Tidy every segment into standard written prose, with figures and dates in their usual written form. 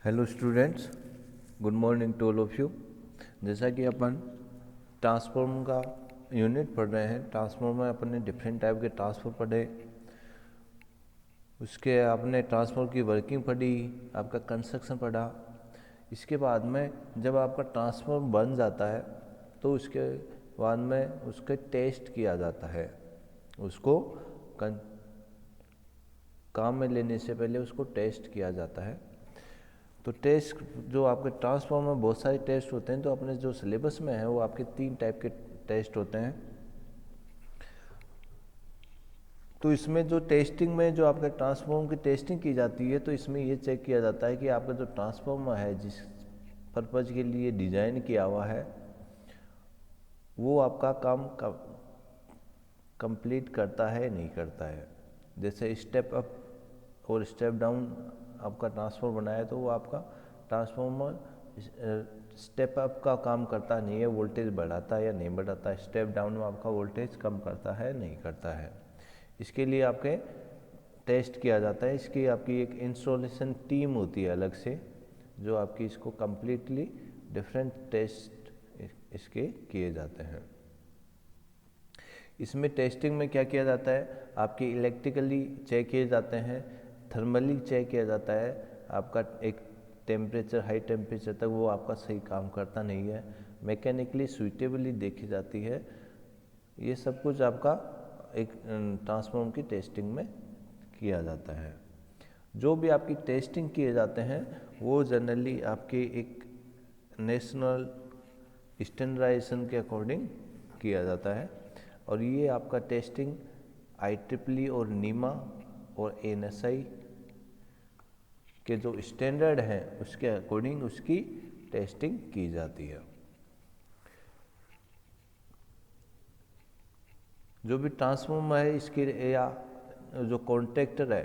Hello students, good morning to all of you. जैसा कि अपन transform का यूनिट पढ़ रहे हैं, ट्रांसफॉर्म में अपन ने डिफरेंट टाइप के ट्रांसफॉर्म पढ़े, उसके आपने ट्रांसफॉर्म की वर्किंग पढ़ी, आपका कंस्ट्रक्शन पढ़ा। इसके बाद में जब आपका ट्रांसफॉर्म बन जाता है तो उसके बाद में उसके टेस्ट किया जाता है। उसको काम में लेने से पहले उसको टेस्ट किया जाता है। तो टेस्ट जो आपके ट्रांसफॉर्म में बहुत सारे टेस्ट होते हैं, तो अपने जो सिलेबस में है वो आपके 3 टाइप के टेस्ट होते हैं। तो इसमें जो टेस्टिंग में जो आपके ट्रांसफॉर्म की टेस्टिंग की जाती है, तो इसमें ये चेक किया जाता है कि आपका जो ट्रांसफॉर्मर है जिस पर्पज़ के लिए डिज़ाइन किया हुआ है वो आपका काम कंप्लीट करता है नहीं करता है। जैसे स्टेप अप और स्टेप डाउन आपका ट्रांसफॉर्मर बनाया तो वो आपका ट्रांसफॉर्मर स्टेप अप का काम करता नहीं है, वोल्टेज बढ़ाता है या नहीं बढ़ाता है। स्टेप डाउन में आपका वोल्टेज कम करता है नहीं करता है। इसके लिए आपके टेस्ट किया जाता है। इसकी आपकी एक इंस्टॉलेशन टीम होती है अलग से, जो आपकी इसको कम्प्लीटली डिफरेंट टेस्ट इसके किए जाते हैं। इसमें टेस्टिंग में क्या किया जाता है, आपके इलेक्ट्रिकली चेक किए जाते हैं, थर्मली चेक किया जाता है। आपका एक टेम्परेचर, हाई टेम्परेचर तक वो आपका सही काम करता नहीं है। मैकेनिकली सुइटेबली देखी जाती है। ये सब कुछ आपका एक ट्रांसफॉर्म की टेस्टिंग में किया जाता है। जो भी आपकी टेस्टिंग किए जाते हैं वो जनरली आपके एक नेशनल स्टैंडर्डाइजेशन के अकॉर्डिंग किया जाता है। और ये आपका टेस्टिंग IEEE और नीमा और NSI के जो स्टैंडर्ड हैं उसके अकॉर्डिंग उसकी टेस्टिंग की जाती है। जो भी ट्रांसफॉर्मर है इसके या जो कॉन्ट्रैक्टर है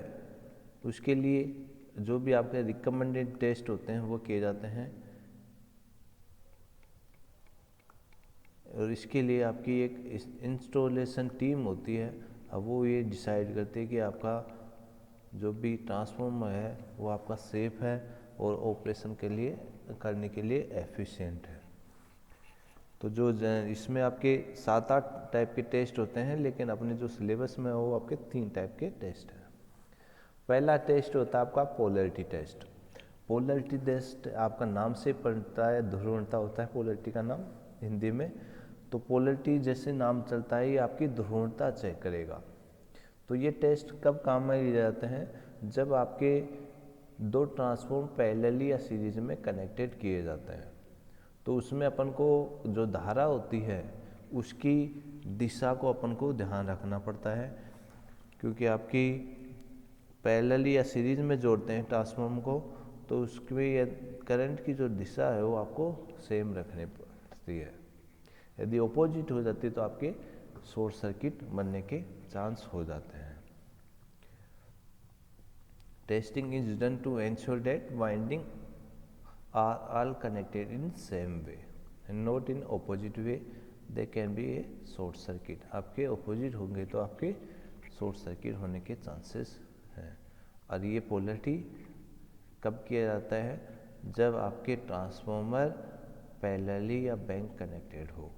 उसके लिए जो भी आपके रिकमेंडेड टेस्ट होते हैं वो किए जाते हैं। और इसके लिए आपकी एक इंस्टॉलेशन टीम होती है। अब वो ये डिसाइड करती है कि आपका जो भी ट्रांसफॉर्मर है वो आपका सेफ है और ऑपरेशन के लिए करने के लिए एफिशिएंट है। तो जो इसमें आपके 7-8 टाइप के टेस्ट होते हैं, लेकिन अपने जो सिलेबस में वो आपके 3 टाइप के टेस्ट हैं। पहला टेस्ट होता है आपका पोलैरिटी टेस्ट। पोलैरिटी टेस्ट आपका नाम से पड़ता है, ध्रुवणता होता है पोलैरिटी का नाम हिंदी में। तो पोलैरिटी जैसे नाम चलता है ये आपकी ध्रुवणता चेक करेगा। तो ये टेस्ट कब काम में लिए जाते हैं, जब आपके 2 ट्रांसफॉर्म पैरेलली या सीरीज में कनेक्टेड किए जाते हैं। तो उसमें अपन को जो धारा होती है उसकी दिशा को अपन को ध्यान रखना पड़ता है, क्योंकि आपकी पैरेलली या सीरीज में जोड़ते हैं ट्रांसफॉर्म को, तो उसकी करंट की जो दिशा है वो आपको सेम रखनी पड़ती है। यदि ऑपोजिट हो जाती है तो आपके शॉर्ट सर्किट बनने के चांस हो जाते हैं। Testing is done to ensure that winding are all connected in same way and not in opposite way. They can be a short circuit. आपके opposite होंगे तो आपके short circuit होने के chances हैं। और ये पोलैरिटी कब किया जाता है, जब आपके ट्रांसफॉर्मर पैरेलली या बैंक कनेक्टेड हो।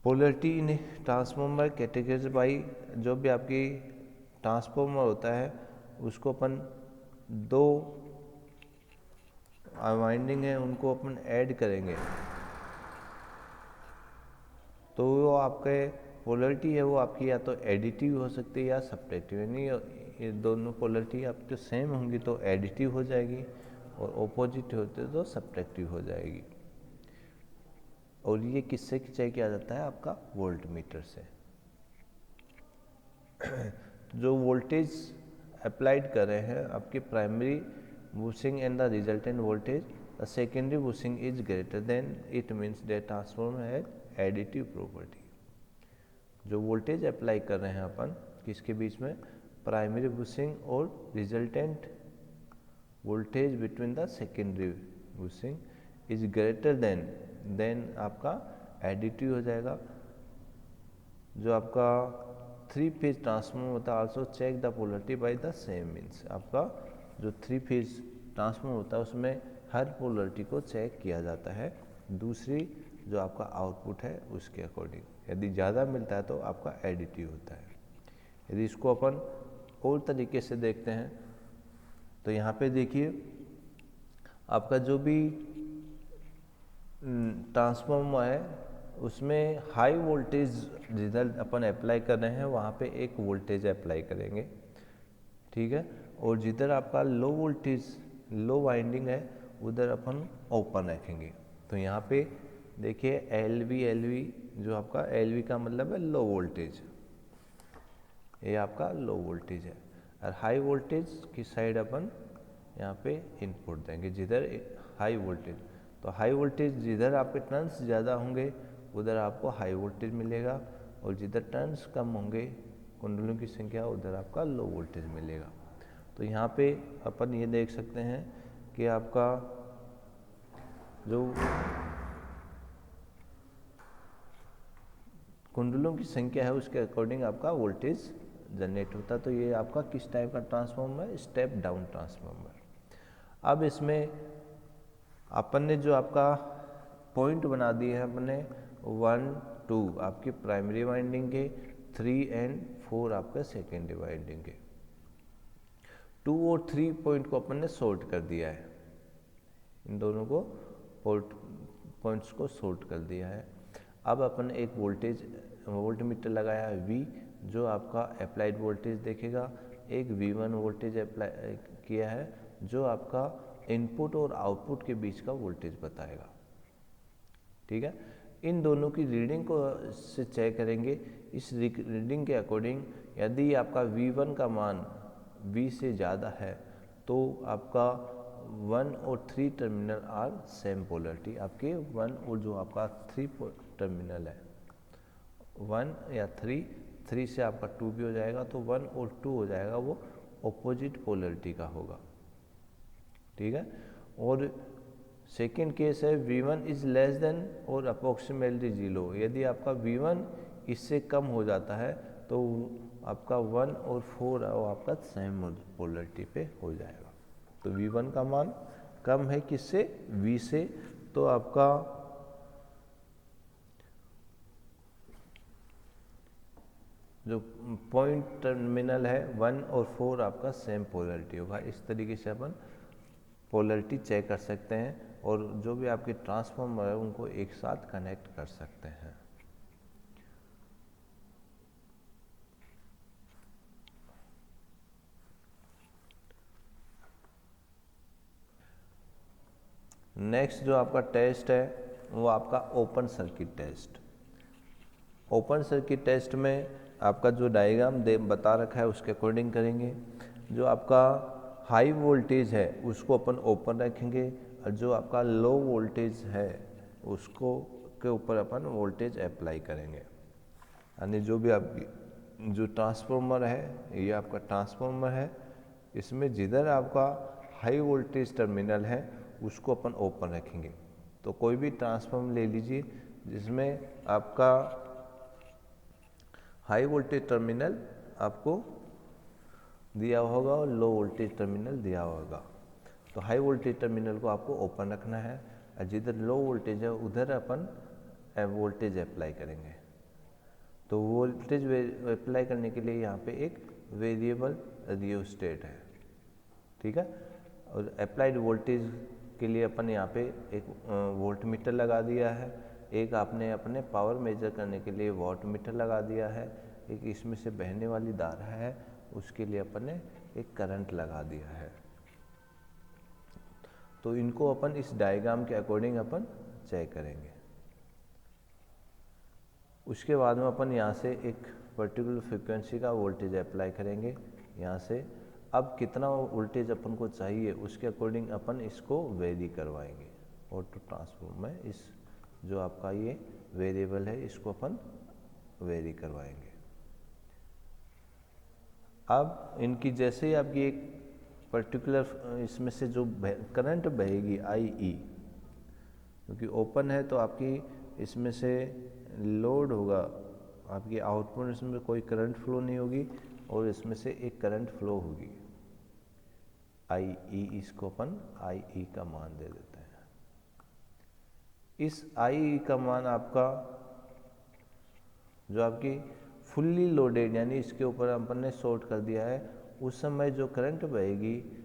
Polarity in transformer categories by, जो भी आपकी ट्रांसफॉर्मर होता है उसको अपन 2 वाइंडिंग है उनको अपन ऐड करेंगे तो वो आपके पोलैरिटी है वो आपकी या तो एडिटिव हो सकती है या सब्ट्रैक्टिव। यानी ये दोनों पोलैरिटी आपके सेम होंगी तो एडिटिव हो जाएगी और ऑपोजिट होते तो सब्ट्रैक्टिव हो जाएगी। और ये किससे चेक किया जाता है, आपका वोल्ट मीटर से। जो वोल्टेज अप्लाइड कर रहे हैं आपकी primary bushing and the resultant voltage, the secondary bushing is greater than, it means that transformer has additive property। जो वोल्टेज अप्लाई कर रहे हैं अपन किसके बीच में, प्राइमरी बुशिंग और resultant voltage between the secondary bushing is greater than आपका एडिटिव हो जाएगा। जो आपका 3 फेज ट्रांसफॉर्मर होता है also check the polarity by the same means, आपका जो 3 फेज ट्रांसफॉर्मर होता है उसमें हर पोलरिटी को चेक किया जाता है दूसरी जो आपका आउटपुट है उसके अकॉर्डिंग। यदि ज़्यादा मिलता है तो आपका एडिटिव होता है। यदि इसको अपन और तरीके से देखते हैं तो यहाँ पे देखिए आपका जो भी ट्रांसफॉर्मर है उसमें हाई वोल्टेज जिधर अपन अप्लाई कर रहे हैं वहाँ पे एक वोल्टेज अप्लाई करेंगे, ठीक है। और जिधर आपका लो वोल्टेज लो वाइंडिंग है उधर अपन ओपन रखेंगे। तो यहाँ पे देखिए एल वी जो आपका एल का मतलब है लो वोल्टेज, ये आपका लो वोल्टेज है। और हाई वोल्टेज की साइड अपन यहाँ पे इनपुट देंगे जिधर हाई वोल्टेज। तो हाई वोल्टेज जिधर आपके टर्न्स ज़्यादा होंगे उधर आपको हाई वोल्टेज मिलेगा, और जिधर टर्न्स कम होंगे कुंडलों की संख्या उधर आपका लो वोल्टेज मिलेगा। तो यहाँ पे अपन ये देख सकते हैं कि आपका जो कुंडलों की संख्या है उसके अकॉर्डिंग आपका वोल्टेज जनरेट होता है। तो ये आपका किस टाइप का ट्रांसफॉर्मर है, स्टेप डाउन ट्रांसफॉर्मर। अब इसमें अपन ने जो आपका पॉइंट बना दिए हैं अपने 1 2 आपकी प्राइमरी वाइंडिंग के, 3 और 4 आपका सेकेंडरी वाइंडिंग के। 2 और 3 पॉइंट को अपन ने सॉर्ट कर दिया है, इन दोनों को पॉइंट्स को सॉर्ट कर दिया है। अब अपन एक वोल्ट मीटर लगाया है V, जो आपका अप्लाइड वोल्टेज देखेगा। एक V1 वोल्टेज अप्लाई किया है जो आपका इनपुट और आउटपुट के बीच का वोल्टेज बताएगा, ठीक है। इन दोनों की रीडिंग को से चेक करेंगे। इस रीडिंग के अकॉर्डिंग यदि आपका V1 का मान V से ज़्यादा है तो आपका 1 और 3 टर्मिनल आर सेम पोलरिटी। आपके 1 और जो आपका 3 टर्मिनल है 1 या 3 से आपका 2 भी हो जाएगा, तो 1 और 2 हो जाएगा, वो ऑपोजिट पोलरिटी का होगा, ठीक है। और सेकेंड केस है V1 इज लेस देन और अप्रोक्सीमेटली 0। यदि आपका V1 इससे कम हो जाता है तो आपका 1 और 4 आपका सेम पोलरिटी पे हो जाएगा। तो V1 का मान कम है किससे, V से, तो आपका जो पॉइंट टर्मिनल है 1 और 4 आपका सेम पोलरिटी होगा। इस तरीके से अपन पोलरिटी चेक कर सकते हैं और जो भी आपके ट्रांसफॉर्मर है उनको एक साथ कनेक्ट कर सकते हैं। नेक्स्ट जो आपका टेस्ट है वो आपका open circuit test. Open circuit test में आपका जो डायग्राम बता रखा है उसके अकॉर्डिंग करेंगे। जो आपका हाई वोल्टेज है उसको अपन ओपन रखेंगे और जो आपका लो वोल्टेज है उसको के ऊपर अपन वोल्टेज अप्लाई करेंगे। यानी जो भी आपकी जो ट्रांसफॉर्मर है ये आपका ट्रांसफॉर्मर है, इसमें जिधर आपका हाई वोल्टेज टर्मिनल है उसको अपन ओपन रखेंगे। तो कोई भी ट्रांसफॉर्मर ले लीजिए जिसमें आपका हाई वोल्टेज टर्मिनल आपको दिया होगा और लो वोल्टेज टर्मिनल दिया होगा। तो हाई वोल्टेज टर्मिनल को आपको ओपन रखना है और जिधर लो वोल्टेज है उधर अपन वोल्टेज अप्लाई करेंगे। तो वोल्टेज अप्लाई करने के लिए यहाँ पे एक वेरिएबल रियोस्टेट है, ठीक है। और अप्लाइड वोल्टेज के लिए अपन यहाँ पे एक वोल्ट मीटर लगा दिया है, एक आपने अपने पावर मेजर करने के लिए वाट मीटर लगा दिया है, एक इसमें से बहने वाली धारा है उसके लिए अपन ने एक करंट लगा दिया है। तो इनको अपन इस डायग्राम के अकॉर्डिंग अपन चेक करेंगे। उसके बाद में अपन यहाँ से एक पर्टिकुलर फ्रिक्वेंसी का वोल्टेज अप्लाई करेंगे यहाँ से। अब कितना वोल्टेज अपन को चाहिए उसके अकॉर्डिंग अपन इसको वेरी करवाएंगे। ऑटो ट्रांसफॉर्मर में इस जो आपका ये वेरिएबल है इसको अपन वेरी करवाएंगे। अब इनकी जैसे ही आपकी एक पर्टिकुलर इसमें से जो करंट बहेगी IE, क्योंकि ओपन है तो आपकी इसमें से लोड होगा, आपकी आउटपुट इसमें कोई करंट फ्लो नहीं होगी और इसमें से एक करंट फ्लो होगी। आई ई, इसको अपन आई ई का मान दे देते हैं। इस आई ई का मान आपका जो आपकी फुल्ली लोडेड यानी इसके ऊपर अपन ने शॉर्ट कर दिया है, उस समय जो करंट बहेगी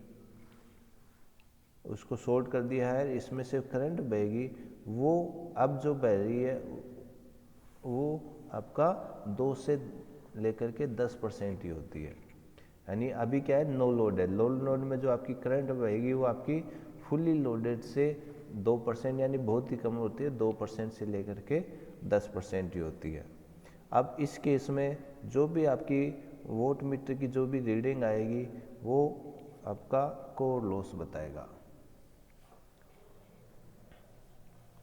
उसको शॉर्ट कर दिया है, इसमें से करंट बहेगी वो अब जो बह रही है वो आपका 2 से लेकर के 10% ही होती है। यानी अभी क्या है, नो लोड है। लो लोड में जो आपकी करंट बहेगी वो आपकी फुल्ली लोडेड से 2% यानी बहुत ही कम होती है, 2% से लेकर के 10% ही होती है। अब इस केस में जो भी आपकी वोट मीटर की जो भी रीडिंग आएगी वो आपका कोर लॉस बताएगा।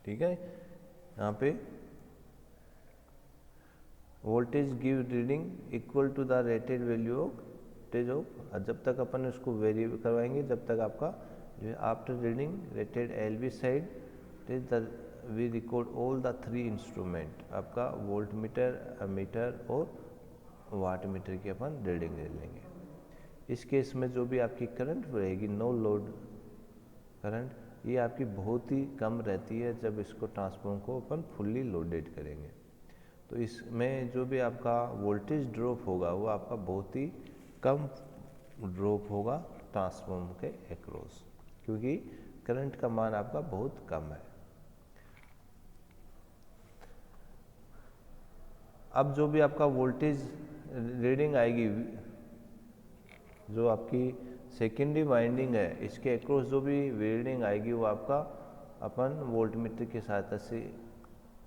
ठीक है, यहाँ पे voltage give reading equal to the rated value of voltage of, जब तक अपन उसको वेरी करवाएंगे जब तक आपका जो है after reading rated L V side V record all the 3 instrument, आपका वोल्ट मीटर, एमीटर और वाट मीटर की अपन रीडिंग ले लेंगे। इस केस में जो भी आपकी करंट रहेगी नो लोड करंट, ये आपकी बहुत ही कम रहती है जब इसको ट्रांसफॉर्मर को अपन फुल्ली लोडेड करेंगे। तो इसमें जो भी आपका वोल्टेज ड्रॉप होगा वो आपका बहुत ही कम ड्रॉप होगा ट्रांसफॉर्मर के एक्रॉस, क्योंकि करंट का मान आपका बहुत कम है। अब जो भी आपका वोल्टेज रीडिंग आएगी, जो आपकी सेकेंडरी वाइंडिंग है इसके अक्रॉस जो भी रीडिंग आएगी वो आपका अपन वोल्ट मीटर की सहायता से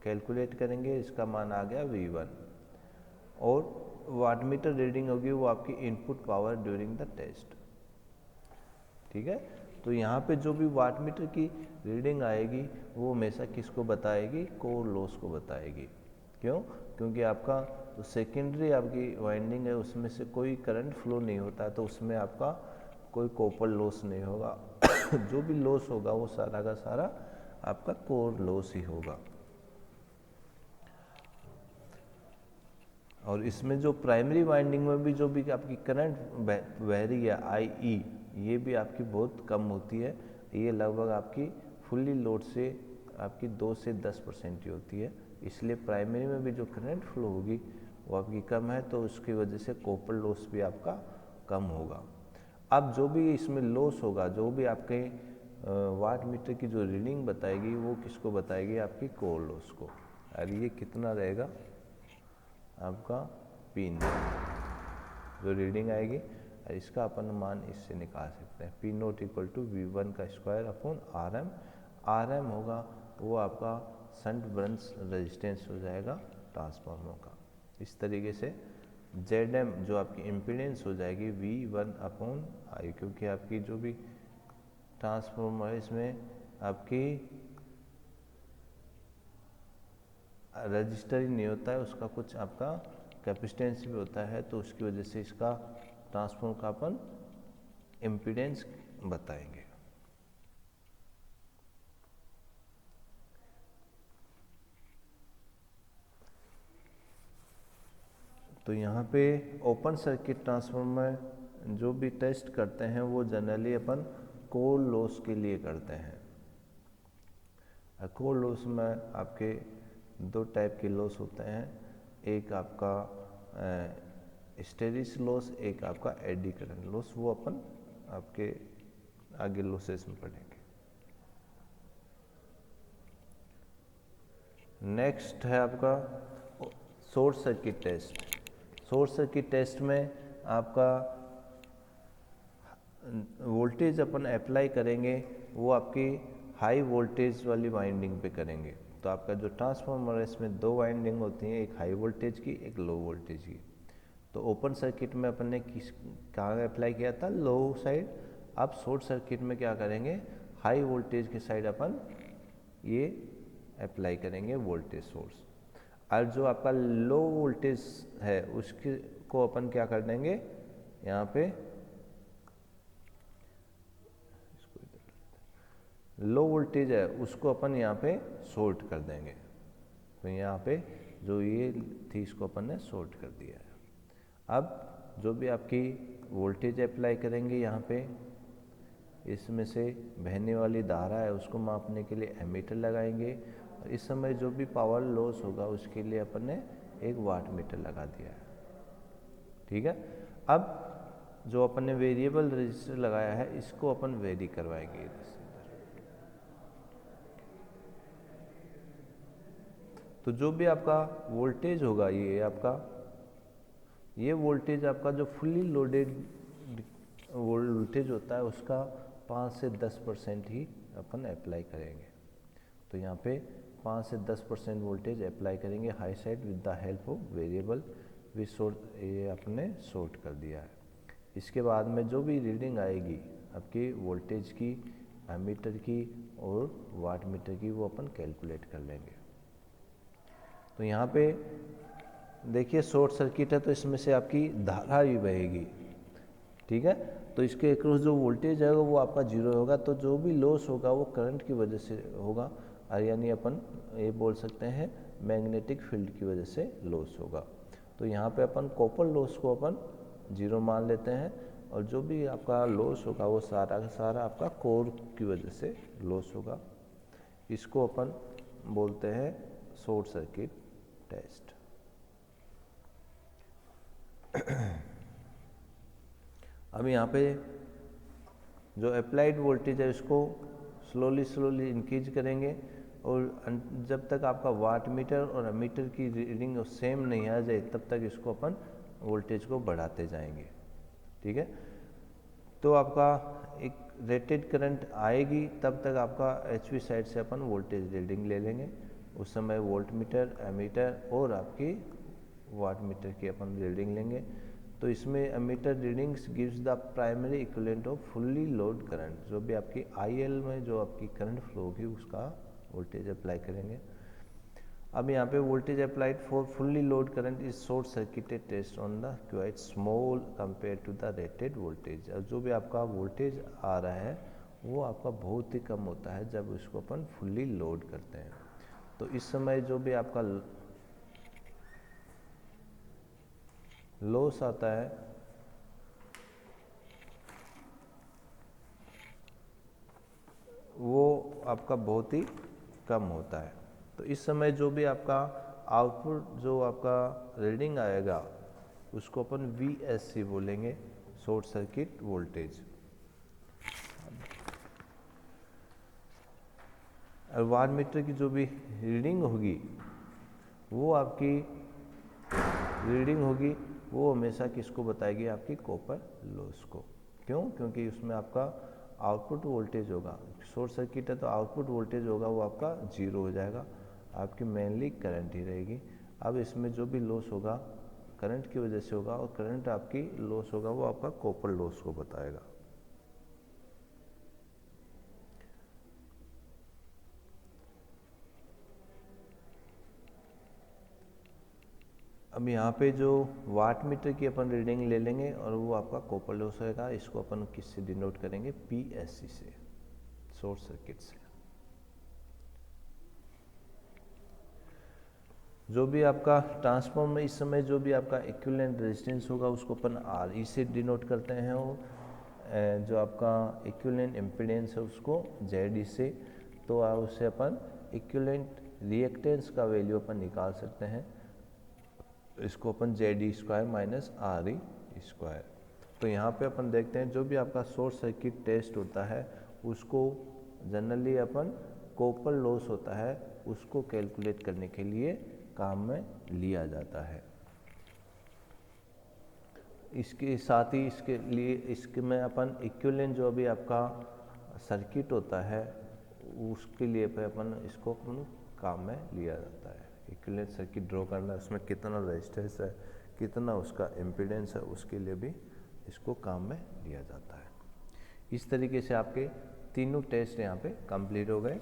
कैलकुलेट करेंगे। इसका मान आ गया V1। और वाट मीटर रीडिंग होगी वो आपकी input power during the test. ठीक है, तो यहाँ पे जो भी वाट मीटर की रीडिंग आएगी वो हमेशा किसको बताएगी, कोर लॉस को बताएगी। क्यों? क्योंकि आपका जो सेकेंडरी आपकी वाइंडिंग है उसमें से कोई करंट फ्लो नहीं होता है, तो उसमें आपका कोई कॉपर लॉस नहीं होगा जो भी लॉस होगा वो सारा का सारा आपका कोर लॉस ही होगा। और इसमें जो प्राइमरी वाइंडिंग में भी जो भी आपकी करंट बह रही है आई ई, ये भी आपकी बहुत कम होती है। ये लगभग आपकी फुल्ली लोड से आपकी 2 से 10% ही होती है। इसलिए प्राइमरी में भी जो करंट फ्लो होगी वो आपकी कम है, तो उसकी वजह से कॉपर लॉस भी आपका कम होगा। अब जो भी इसमें लॉस होगा, जो भी आपके वाट मीटर की जो रीडिंग बताएगी वो किसको बताएगी, आपकी कोर लॉस को। और ये कितना रहेगा आपका P0 जो रीडिंग आएगी, इसका अपन मान इससे निकाल सकते हैं। P0 इक्वल टू V1 का स्क्वायर अपॉन RM। RM होगा वो आपका शंट ब्रंच रेजिस्टेंस हो जाएगा ट्रांसफार्मर का। इस तरीके से ZM जो आपकी इम्पीडेंस हो जाएगी V1 अपॉन I, क्योंकि आपकी जो भी ट्रांसफार्मर है इसमें आपकी रजिस्टर ही नहीं होता है, उसका कुछ आपका कैपेसिटेंस भी होता है, तो उसकी वजह से इसका ट्रांसफार्मर का अपन इम्पीडेंस बताएंगे। तो यहाँ पे ओपन सर्किट ट्रांसफार्मर जो भी टेस्ट करते हैं वो जनरली अपन कोर लॉस के लिए करते हैं। कोर लॉस में आपके 2 टाइप के लॉस होते हैं, एक आपका हिस्टेरिस लॉस, एक आपका एडी करंट लॉस। वो अपन आपके आगे लॉसेस में पढ़ेंगे। नेक्स्ट है आपका short circuit test. Short circuit test में आपका वोल्टेज अपन अप्लाई करेंगे वो आपकी हाई वोल्टेज वाली वाइंडिंग पे करेंगे। तो आपका जो ट्रांसफार्मर है इसमें 2 वाइंडिंग होती हैं, एक हाई वोल्टेज की, एक लो वोल्टेज की। तो ओपन सर्किट में अपन ने कहाँ अप्लाई किया था, लो साइड। अब शॉर्ट सर्किट में क्या करेंगे, हाई वोल्टेज के साइड अपन ये अप्लाई करेंगे वोल्टेज सोर्स। और जो आपका लो वोल्टेज है उसके को अपन क्या कर देंगे, यहाँ पे लो वोल्टेज है उसको अपन यहाँ पे शॉर्ट कर देंगे। तो यहाँ पे जो ये थी इसको अपन ने शॉर्ट कर दिया है। अब जो भी आपकी वोल्टेज अप्लाई करेंगे यहाँ पे, इसमें से बहने वाली धारा है उसको मापने के लिए एमीटर लगाएंगे, और इस समय जो भी पावर लॉस होगा उसके लिए अपन ने एक वाट मीटर लगा दिया है। ठीक है, अब जो अपन ने वेरिएबल रजिस्टर लगाया है इसको अपन वेरी करवाएंगे इधर से इधर। तो जो भी आपका वोल्टेज होगा ये वोल्टेज आपका जो फुल्ली लोडेड वोल्टेज होता है उसका 5 से 10% ही अपन अप्लाई करेंगे। तो यहाँ पे 5 से 10% वोल्टेज अप्लाई करेंगे high side with the help of variable which sort, ये आपने सोर्ट कर दिया है। इसके बाद में जो भी रीडिंग आएगी आपकी वोल्टेज की, एमीटर की और वाट मीटर की, वो अपन कैलकुलेट कर लेंगे। तो यहाँ पे देखिए शॉर्ट सर्किट है तो इसमें से आपकी धारा भी बहेगी। ठीक है, तो इसके अक्रॉस जो वोल्टेज है वो आपका जीरो होगा, तो जो भी लॉस होगा वो करंट की वजह से होगा, यानी अपन ये बोल सकते हैं मैग्नेटिक फील्ड की वजह से लॉस होगा। तो यहाँ पे अपन कॉपर लॉस को अपन जीरो मान लेते हैं, और जो भी आपका लॉस होगा वो सारा का सारा आपका कोर की वजह से लॉस होगा। इसको अपन बोलते हैं शॉर्ट सर्किट टेस्ट। अब यहाँ पे जो अप्लाइड वोल्टेज है इसको स्लोली इंक्रीज करेंगे, और जब तक आपका वाट मीटर और एमीटर की रीडिंग सेम नहीं आ जाए तब तक इसको अपन वोल्टेज को बढ़ाते जाएंगे। ठीक है, तो आपका एक रेटेड करंट आएगी तब तक आपका एचवी साइड से अपन वोल्टेज रीडिंग ले लेंगे। उस समय वोल्ट मीटर, एमीटर और आपकी वाट मीटर की अपन रीडिंग लेंगे। तो इसमें ammeter readings gives the primary equivalent of fully load current, जो भी आपकी आईएल में जो आपकी करंट फ्लो होगी उसका वोल्टेज अप्लाई करेंगे। अब यहाँ पे voltage applied for fully load current is short circuited test on the quite small compare to the rated voltage. और जो भी आपका वोल्टेज आ रहा है वो आपका बहुत ही कम होता है जब उसको अपन फुल्ली लोड करते हैं। तो इस समय जो भी आपका लॉस आता है वो आपका बहुत ही कम होता है। तो इस समय जो भी आपका आउटपुट जो आपका रीडिंग आएगा उसको अपन VSC बोलेंगे, शॉर्ट सर्किट वोल्टेज। और वाट मीटर की जो भी रीडिंग होगी वो आपकी रीडिंग होगी वो हमेशा किसको बताएगी, आपकी कॉपर लॉस को। क्यों? क्योंकि उसमें आपका आउटपुट वोल्टेज होगा, शॉर्ट सर्किट है तो आउटपुट वोल्टेज होगा वो आपका जीरो हो जाएगा, आपकी मेनली करंट ही रहेगी। अब इसमें जो भी लॉस होगा करंट की वजह से होगा, और करंट आपकी लॉस होगा वो आपका कॉपर लॉस को बताएगा। अब यहाँ पे जो वाट मीटर की अपन रीडिंग ले लेंगे और वो आपका कॉपर लॉस होगा, इसको अपन किससे डिनोट करेंगे, PSC से, शॉर्ट सर्किट से। जो भी आपका ट्रांसफॉर्मर में इस समय जो भी आपका इक्विवेलेंट रेजिस्टेंस होगा उसको अपन RE से डिनोट करते हैं, और जो आपका इक्विवेलेंट इम्पीडेंस है उसको ZE से। तो उससे अपन इक्विवेलेंट रिएक्टेंस का वैल्यू अपन निकाल सकते हैं, इसको अपन ZE² माइनस RE²। तो यहाँ पे अपन देखते हैं जो भी आपका शॉर्ट सर्किट टेस्ट होता है उसको जनरली अपन कॉपर लॉस होता है उसको कैलकुलेट करने के लिए काम में लिया जाता है। इसके साथ ही इसके लिए इसके में अपन इक्विवेलेंट जो भी आपका सर्किट होता है उसके लिए पे अपन इसको अपन काम में लिया जाता है। इक्विवेलेंट सर्किट ड्रॉ करना, उसमें कितना रेजिस्टेंस है, कितना उसका इम्पीडेंस है, उसके लिए भी इसको काम में लिया जाता है। इस तरीके से आपके तीनों टेस्ट यहाँ पे कंप्लीट हो गए।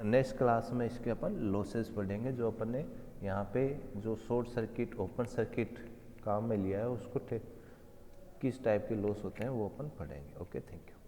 नेक्स्ट क्लास में इसके अपन लॉसेस पढ़ेंगे, जो अपन ने यहाँ पे जो शॉर्ट सर्किट ओपन सर्किट काम में लिया है उसको किस टाइप के लॉस होते हैं वो अपन पढ़ेंगे। Okay, thank you.